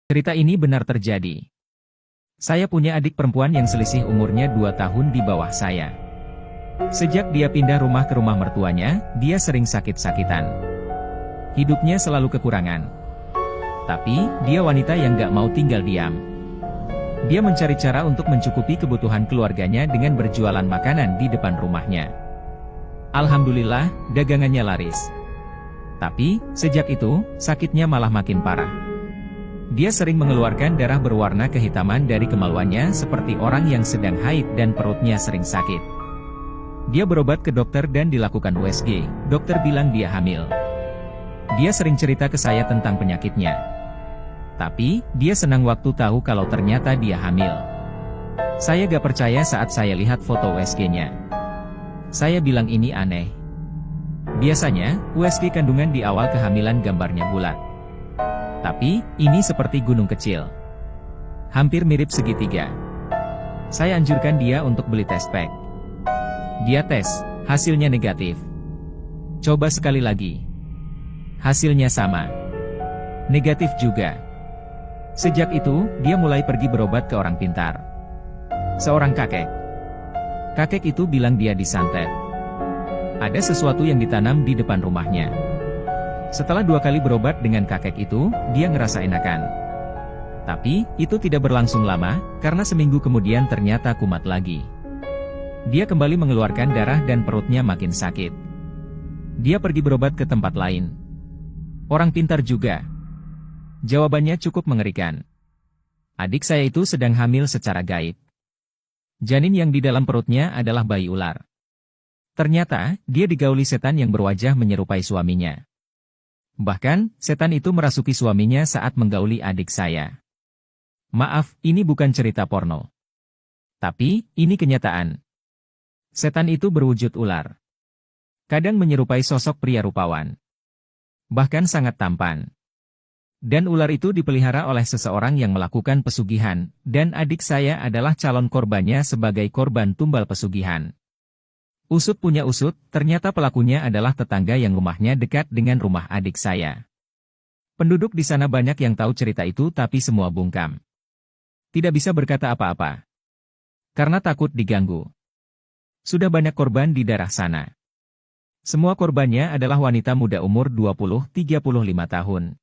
Cerita ini benar terjadi. Saya punya adik perempuan yang selisih umurnya 2 tahun di bawah saya. Sejak dia pindah rumah ke rumah mertuanya, dia sering sakit-sakitan. Hidupnya selalu kekurangan. Tapi, dia wanita yang gak mau tinggal diam. Dia mencari cara untuk mencukupi kebutuhan keluarganya dengan berjualan makanan di depan rumahnya. Alhamdulillah, dagangannya laris. Tapi, sejak itu, sakitnya malah makin parah. Dia sering mengeluarkan darah berwarna kehitaman dari kemaluannya seperti orang yang sedang haid dan perutnya sering sakit. Dia berobat ke dokter dan dilakukan USG, dokter bilang dia hamil. Dia sering cerita ke saya tentang penyakitnya. Tapi, dia senang waktu tahu kalau ternyata dia hamil. Saya gak percaya saat saya lihat foto USG-nya. Saya bilang ini aneh. Biasanya, USG kandungan di awal kehamilan gambarnya bulat. Tapi, ini seperti gunung kecil. Hampir mirip segitiga. Saya anjurkan dia untuk beli test pack. Dia tes, hasilnya negatif. Coba sekali lagi. Hasilnya sama. Negatif juga. Sejak itu, dia mulai pergi berobat ke orang pintar. Seorang kakek. Kakek itu bilang dia disantet. Ada sesuatu yang ditanam di depan rumahnya. Setelah 2 kali berobat dengan kakek itu, dia ngerasa enakan. Tapi, itu tidak berlangsung lama, karena seminggu kemudian ternyata kumat lagi. Dia kembali mengeluarkan darah dan perutnya makin sakit. Dia pergi berobat ke tempat lain. Orang pintar juga. Jawabannya cukup mengerikan. Adik saya itu sedang hamil secara gaib. Janin yang di dalam perutnya adalah bayi ular. Ternyata, dia digauli setan yang berwajah menyerupai suaminya. Bahkan, setan itu merasuki suaminya saat menggauli adik saya. Maaf, ini bukan cerita porno. Tapi, ini kenyataan. Setan itu berwujud ular. Kadang menyerupai sosok pria rupawan. Bahkan sangat tampan. Dan ular itu dipelihara oleh seseorang yang melakukan pesugihan, dan adik saya adalah calon korbannya sebagai korban tumbal pesugihan. Usut punya usut, ternyata pelakunya adalah tetangga yang rumahnya dekat dengan rumah adik saya. Penduduk di sana banyak yang tahu cerita itu tapi semua bungkam. Tidak bisa berkata apa-apa. Karena takut diganggu. Sudah banyak korban di daerah sana. Semua korbannya adalah wanita muda umur 20-35 tahun.